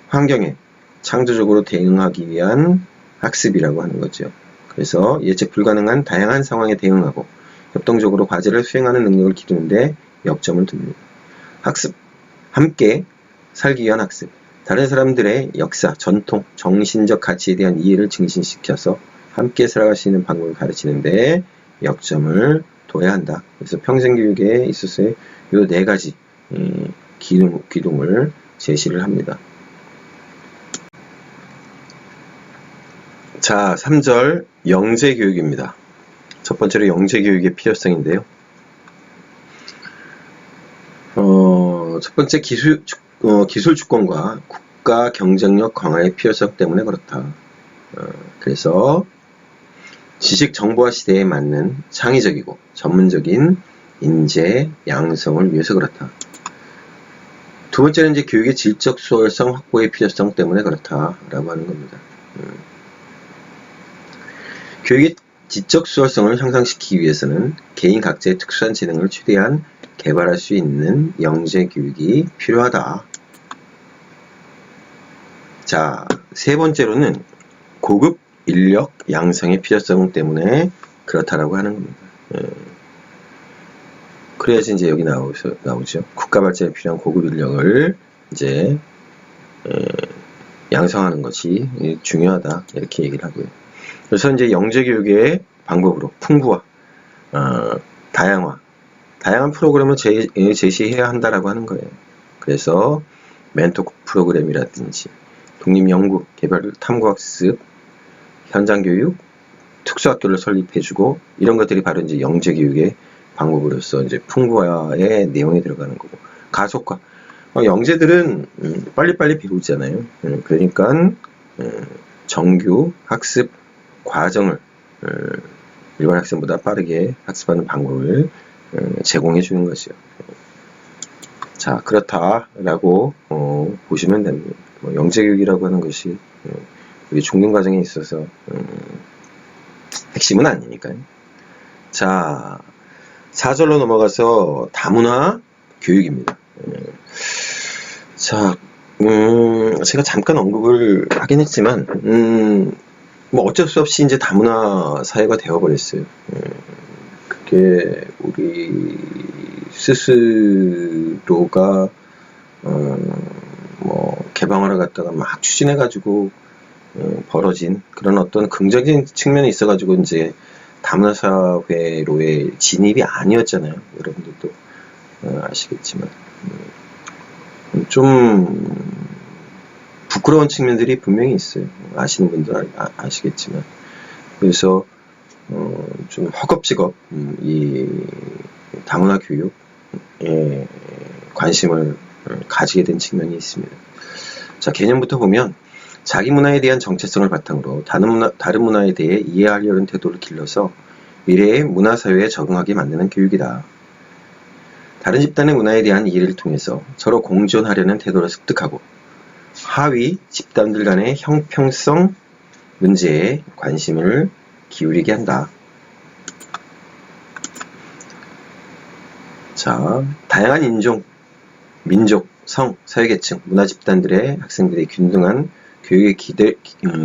환경에 창조적으로 대응하기 위한 학습이라고 하는 거죠. 그래서 예측 불가능한 다양한 상황에 대응하고 협동적으로 과제를 수행하는 능력을 기르는데 역점을 둡니다. 학습, 함께 살기 위한 학습, 다른 사람들의 역사, 전통, 정신적 가치에 대한 이해를 증진시켜서 함께 살아갈 수 있는 방법을 가르치는데 역점을 둬야 한다. 그래서 평생교육에 있어서의 이 4가지 기둥을 제시를 합니다. 자, 3절 영재교육입니다. 첫 번째로 영재교육의 필요성인데요. 첫 번째 기술 주권과 국가 경쟁력 강화의 필요성 때문에 그렇다. 그래서 지식 정보화 시대에 맞는 창의적이고 전문적인 인재 양성을 위해서 그렇다. 두 번째는 이제 교육의 질적 수월성 확보의 필요성 때문에 그렇다라고 하는 겁니다. 교육의 지적 수월성을 향상시키기 위해서는 개인 각자의 특수한 재능을 최대한 개발할 수 있는 영재 교육이 필요하다. 자, 세 번째로는 고급 인력 양성의 필요성 때문에 그렇다라고 하는 겁니다. 그래야지 이제 여기 나오죠. 국가 발전에 필요한 고급 인력을 이제 양성하는 것이 중요하다 이렇게 얘기를 하고요. 그래서 이제 영재교육의 방법으로 풍부화, 다양한 프로그램을 제시해야 한다라고 하는 거예요. 그래서 멘토 프로그램이라든지 독립연구, 개발, 탐구학습, 현장교육, 특수학교를 설립해주고 이런 것들이 바로 이제 영재교육의 방법으로서 이제 풍부화의 내용이 들어가는 거고 가속화. 영재들은 빨리빨리 배우잖아요. 그러니까 정규 학습 과정을 일반 학생보다 빠르게 학습하는 방법을 제공해 주는 것이요. 자, 그렇다라고 보시면 됩니다. 영재교육이라고 하는 것이 우리 종근과정에 있어서 핵심은 아니니까요. 자, 4절로 넘어가서 다문화 교육입니다. 자, 제가 잠깐 언급을 하긴 했지만, 뭐 어쩔 수 없이 이제 다문화 사회가 되어버렸어요. 그게 우리 스스로가 뭐 개방을 갖다가 막 추진해가지고 벌어진 그런 어떤 긍정적인 측면이 있어가지고 이제 다문화 사회로의 진입이 아니었잖아요. 여러분들도 아시겠지만 좀 부끄러운 측면들이 분명히 있어요. 아시는 분들 아시겠지만 그래서 좀 허겁지겁 이 다문화 교육에 관심을 가지게 된 측면이 있습니다. 자, 개념부터 보면 자기 문화에 대한 정체성을 바탕으로 다른 문화에 대해 이해하려는 태도를 길러서 미래의 문화사회에 적응하게 만드는 교육이다. 다른 집단의 문화에 대한 이해를 통해서 서로 공존하려는 태도를 습득하고 하위 집단들 간의 형평성 문제에 관심을 기울이게 한다. 자, 다양한 인종, 민족, 성, 사회계층, 문화 집단들의 학생들이 균등한 교육의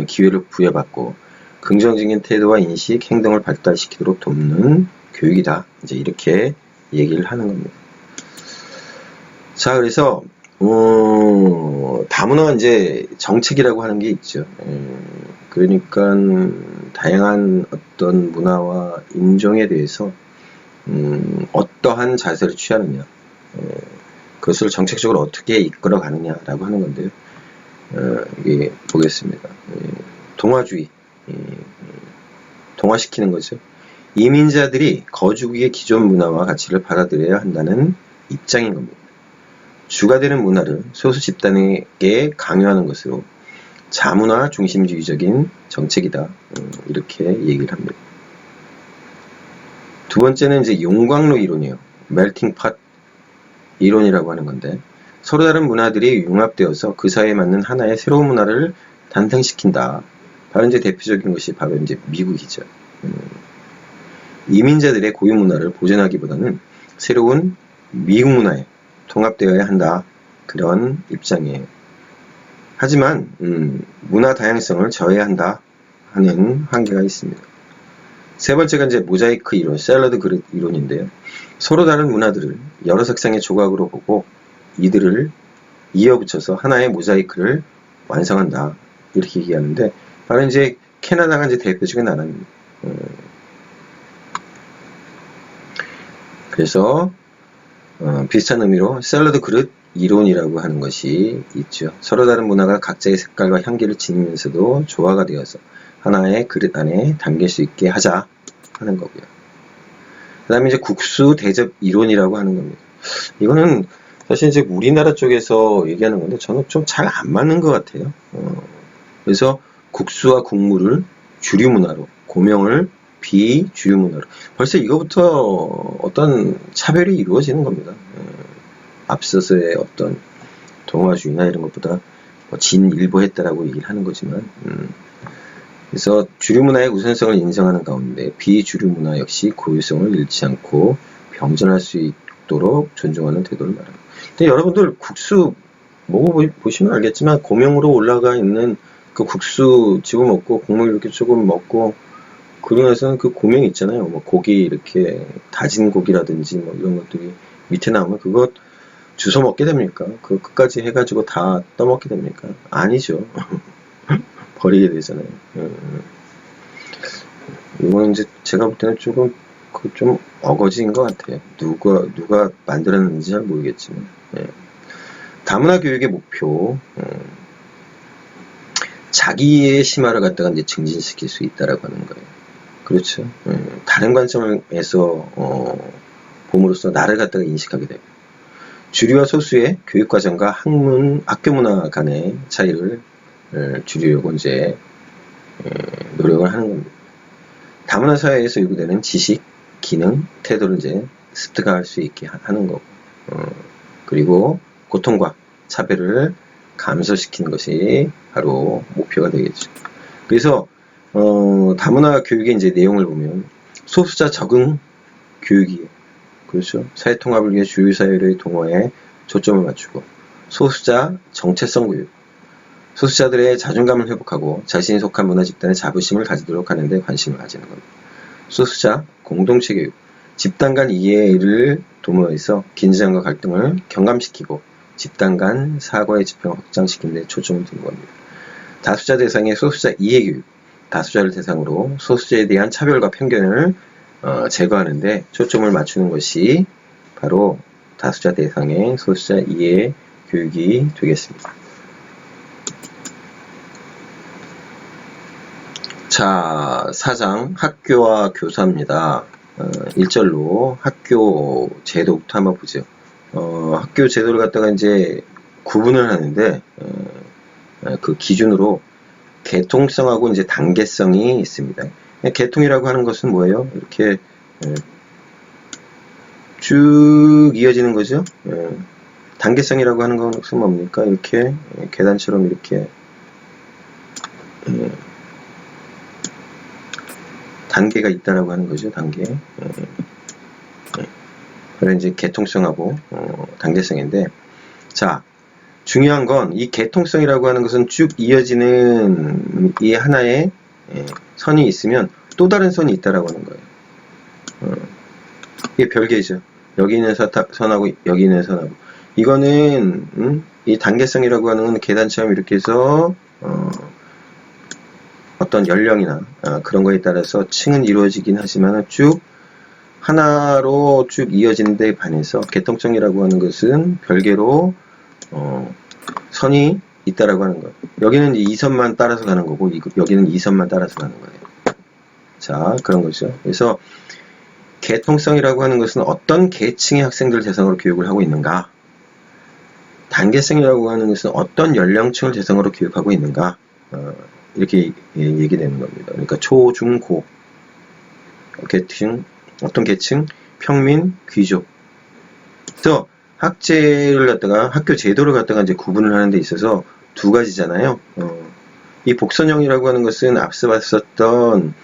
기회를 부여받고 긍정적인 태도와 인식, 행동을 발달시키도록 돕는 교육이다. 이제 이렇게 얘기를 하는 겁니다. 자, 그래서 다문화 이제 정책이라고 하는 게 있죠. 그러니까 다양한 어떤 문화와 인종에 대해서 어떠한 자세를 취하느냐, 그것을 정책적으로 어떻게 이끌어 가느냐라고 하는 건데요. 이게 보겠습니다. 동화주의, 동화시키는 거죠. 이민자들이 거주국의 기존 문화와 가치를 받아들여야 한다는 입장인 겁니다. 주가 되는 문화를 소수 집단에게 강요하는 것으로 자문화 중심주의적인 정책이다. 이렇게 얘기를 합니다. 두 번째는 이제 용광로 이론이에요. 멜팅 팟 이론이라고 하는 건데 서로 다른 문화들이 융합되어서 그 사회에 맞는 하나의 새로운 문화를 탄생시킨다. 바로 이제 대표적인 것이 바로 이제 미국이죠. 이민자들의 고유 문화를 보존하기보다는 새로운 미국 문화에 통합되어야 한다. 그런 입장이에요. 하지만 문화 다양성을 저해야 한다 하는 한계가 있습니다. 세 번째가 이제 모자이크 이론, 샐러드 그릇 이론인데요. 서로 다른 문화들을 여러 색상의 조각으로 보고 이들을 이어붙여서 하나의 모자이크를 완성한다. 이렇게 얘기하는데 바로 이제 캐나다가 이제 대표적인 나라입니다. 그래서 비슷한 의미로 샐러드 그릇 이론이라고 하는 것이 있죠. 서로 다른 문화가 각자의 색깔과 향기를 지니면서도 조화가 되어서 하나의 그릇 안에 담길 수 있게 하자 하는 거고요. 그 다음에 이제 국수 대접 이론이라고 하는 겁니다. 이거는 사실 이제 우리나라 쪽에서 얘기하는 건데 저는 좀 잘 안 맞는 것 같아요. 그래서 국수와 국물을 주류 문화로, 고명을 비주류 문화로. 벌써 이거부터 어떤 차별이 이루어지는 겁니다. 앞서서의 어떤 동화주의나 이런 것보다 진일보했다라고 얘기를 하는 거지만, 그래서 주류 문화의 우선성을 인정하는 가운데 비주류 문화 역시 고유성을 잃지 않고 병존할 수 있도록 존중하는 태도를 말합니다. 근데 여러분들 국수 먹어보시면 알겠지만 고명으로 올라가 있는 그 국수 집어먹고 국물 이렇게 조금 먹고 그러면서는 그 고명 있잖아요. 뭐 고기 이렇게 다진 고기라든지 뭐 이런 것들이 밑에 나오면 그거 주워 먹게 됩니까? 그 끝까지 해가지고 다 떠먹게 됩니까? 아니죠. 버리게 되잖아요. 이건 이제 제가 볼 때는 조금 좀 어거지인 것 같아요. 누가 만들었는지 잘 모르겠지만. 예. 다문화 교육의 목표, 자기의 심화를 갖다가 이제 증진시킬 수 있다라고 하는 거예요. 그렇죠. 다른 관점에서 봄으로써 나를 갖다가 인식하게 되고, 주류와 소수의 교육과정과 학교 문화 간의 차이를 줄이려고 이제 노력을 하는 겁니다. 다문화 사회에서 요구되는 지식, 기능, 태도를 이제 습득할 수 있게 하는 거고, 그리고 고통과 차별을 감소시키는 것이 바로 목표가 되겠죠. 그래서 다문화 교육의 이제 내용을 보면 소수자 적응 교육이에요. 그렇죠. 사회 통합을 위해 주요 사회의 동호회에 초점을 맞추고, 소수자 정체성 교육, 소수자들의 자존감을 회복하고 자신이 속한 문화 집단의 자부심을 가지도록 하는 데 관심을 가지는 겁니다. 소수자 공동체 교육, 집단 간 이해를 도모해서 긴장과 갈등을 경감시키고 집단 간 사고의 지평을 확장시키는 데 초점을 두는 겁니다. 다수자 대상의 소수자 이해 교육, 다수자를 대상으로 소수자에 대한 차별과 편견을 제거하는 데 초점을 맞추는 것이 바로 다수자 대상의 소수자 이해 교육이 되겠습니다. 자, 4장 학교와 교사입니다. 1절로 학교 제도부터 한번 보죠. 학교 제도를 갖다가 이제 구분을 하는데, 그 기준으로 계통성하고 이제 단계성이 있습니다. 계통이라고 하는 것은 뭐예요? 이렇게 쭉 이어지는 거죠. 단계성이라고 하는 것은 뭡니까? 이렇게 계단처럼 이렇게 단계가 있다라고 하는 거죠. 단계. 그래 이제 계통성하고 단계성인데, 자, 중요한 건 이 계통성이라고 하는 것은 쭉 이어지는 이 하나의 선이 있으면 또 다른 선이 있다라고 하는 거예요. 이게 별개죠. 여기 있는 선하고 여기 있는 선하고. 이거는 이 단계성이라고 하는 건 계단처럼 이렇게 해서 어떤 연령이나 그런 거에 따라서 층은 이루어지긴 하지만 쭉 하나로 쭉 이어지는 데 반해서 계통성이라고 하는 것은 별개로 선이 있다라고 하는 거예요. 여기는 2선만 따라서 가는 거고 여기는 2선만 따라서 가는 거예요. 자, 그런 거죠. 그래서 계통성이라고 하는 것은 어떤 계층의 학생들 대상으로 교육을 하고 있는가, 단계성이라고 하는 것은 어떤 연령층을 대상으로 교육하고 있는가, 이렇게 얘기되는 겁니다. 그러니까 초, 중, 고 계층, 어떤 계층, 평민, 귀족. 그래서 학제를 갖다가 학교 제도를 갖다가 이제 구분을 하는 데 있어서 두 가지잖아요. 이 복선형이라고 하는 것은 앞서 봤었던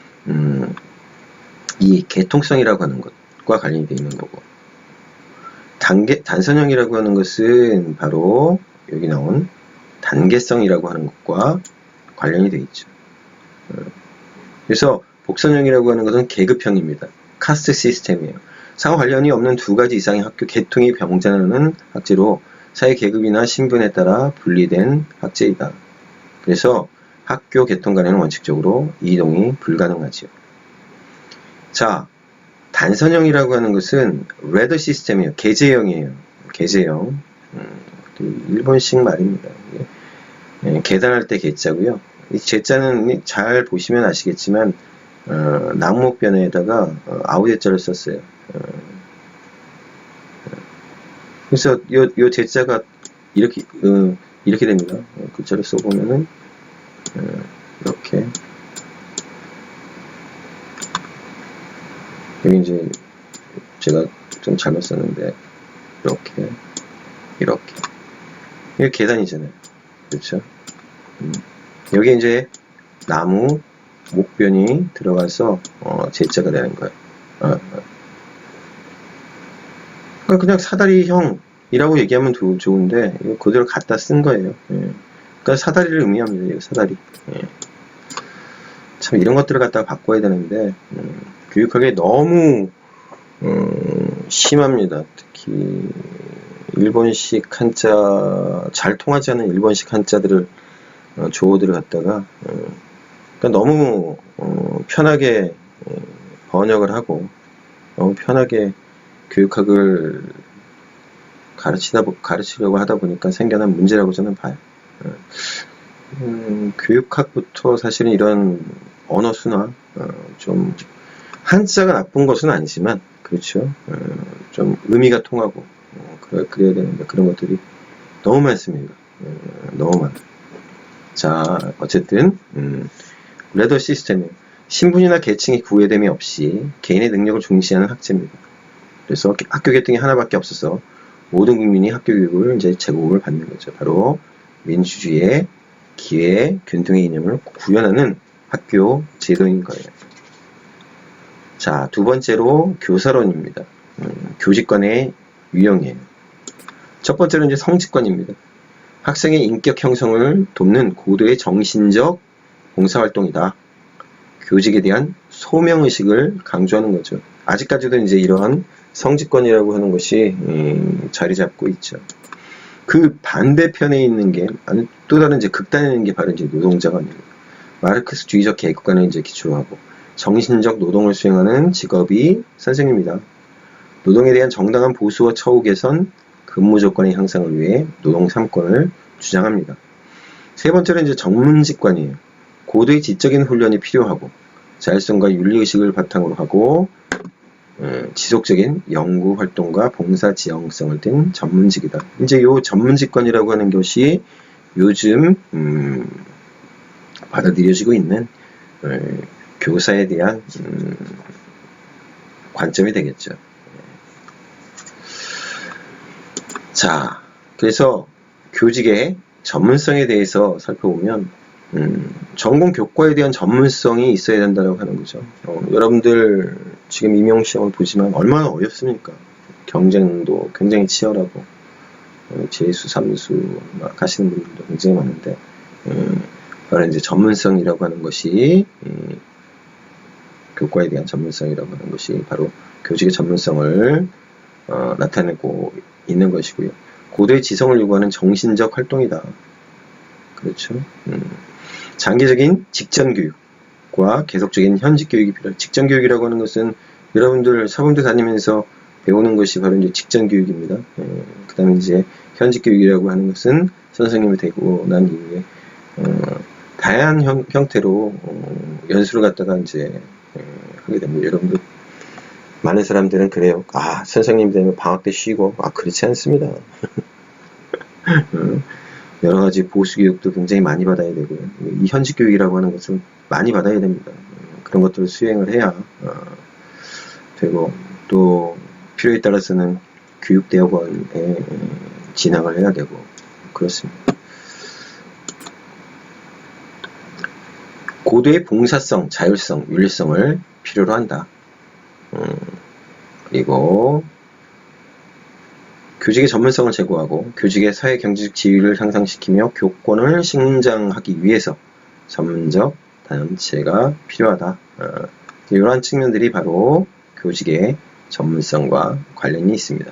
이 계통성이라고 하는 것과 관련이 되어 있는 거고, 단선형이라고 하는 것은 바로 여기 나온 단계성이라고 하는 것과 관련이 되어 있죠. 그래서 복선형이라고 하는 것은 계급형입니다. 카스트 시스템이에요. 상호 관련이 없는 두 가지 이상의 학교 계통이 병자하는 학제로 사회 계급이나 신분에 따라 분리된 학제이다. 그래서 학교 계통 간에는 원칙적으로 이동이 불가능하지요. 자, 단선형이라고 하는 것은 레더 시스템이에요. 계제형이에요. 계제형. 일본식 말입니다. 계단할 때 계자고요. 이 제자는 잘 보시면 아시겠지만 나무목변에다가 아우제자를 썼어요. 그래서 요 제자가 이렇게 됩니다. 글자를 써보면은 이렇게, 여기 이제 제가 좀 잘못 썼는데 이렇게 이게 계단이잖아요. 그렇죠? 여기 이제 나무 목변이 들어가서 제자가 되는 거예요. 그냥 사다리형이라고 얘기하면 좋은데 이거 그대로 갖다 쓴 거예요. 그러니까 사다리를 의미합니다. 이거 사다리. 참 이런 것들을 갖다가 바꿔야 되는데 교육학에 너무 심합니다. 특히 일본식 한자, 잘 통하지 않는 일본식 한자들을, 조어들을 갖다가, 그러니까 너무, 편하게 번역을 하고, 너무 편하게 교육학을 가르치려고 하다 보니까 생겨난 문제라고 저는 봐요. 교육학부터 사실은 이런 언어 순화, 좀, 한자가 나쁜 것은 아니지만, 그렇죠. 좀 의미가 통하고, 그래야 되는데, 그런 것들이 너무 많습니다. 너무 많아요. 자, 어쨌든, 레더 시스템은 신분이나 계층의 구애됨이 없이 개인의 능력을 중시하는 학제입니다. 그래서 학교 계통이 하나밖에 없어서 모든 국민이 학교 교육을 이제 제공을 받는 거죠. 바로 민주주의의 기회, 균등의 이념을 구현하는 학교 제도인 거예요. 자, 두 번째로 교사론입니다. 교직관의 유형이에요. 첫 번째는 이제 성직관입니다. 학생의 인격 형성을 돕는 고도의 정신적 봉사활동이다. 교직에 대한 소명의식을 강조하는 거죠. 아직까지도 이제 이러한 성직관이라고 하는 것이 자리 잡고 있죠. 그 반대편에 있는 게, 또 다른 이제 극단에 있는 게 바로 이제 노동자관입니다. 마르크스주의적 계급관을 이제 기초로 하고, 정신적 노동을 수행하는 직업이 선생님이다. 노동에 대한 정당한 보수와 처우 개선, 근무 조건의 향상을 위해 노동 3권을 주장합니다. 세 번째는 이제 전문직관이에요. 고도의 지적인 훈련이 필요하고, 자율성과 윤리의식을 바탕으로 하고, 지속적인 연구 활동과 봉사 지향성을 띤 전문직이다. 이제 요 전문직관이라고 하는 것이 요즘 받아들여지고 있는 교사에 대한 관점이 되겠죠. 자, 그래서 교직의 전문성에 대해서 살펴보면 전공 교과에 대한 전문성이 있어야 된다고 하는 거죠. 여러분들 지금 임용시험을 보지만 얼마나 어렵습니까? 경쟁도 굉장히 치열하고 재수, 삼수 막 하시는 분들도 굉장히 많은데 바로 이제 전문성이라고 하는 것이 교과에 대한 전문성이라고 하는 것이 바로 교직의 전문성을 나타내고 있는 것이고요. 고도의 지성을 요구하는 정신적 활동이다. 그렇죠. 장기적인 직전 교육과 계속적인 현직 교육이 필요해요. 직전 교육이라고 하는 것은 여러분들 사범대 다니면서 배우는 것이 바로 이제 직전 교육입니다. 그 다음에 이제 현직 교육이라고 하는 것은 선생님이 되고 난 이후에 다양한 형태로 연수를 갖다가 이제 하게 됩니다. 여러분들 많은 사람들은 그래요. 아, 선생님 되면 방학 때 쉬고. 아, 그렇지 않습니다. 여러 가지 보수 교육도 굉장히 많이 받아야 되고요. 이 현직 교육이라고 하는 것은 많이 받아야 됩니다. 그런 것들을 수행을 해야 되고, 또 필요에 따라서는 교육대학원에 진학을 해야 되고 그렇습니다. 고도의 봉사성, 자율성, 윤리성을 필요로 한다. 그리고 교직의 전문성을 제고하고 교직의 사회 경제적 지위를 향상시키며 교권을 신장하기 위해서 전문적 단체가 필요하다. 이러한 측면들이 바로 교직의 전문성과 관련이 있습니다.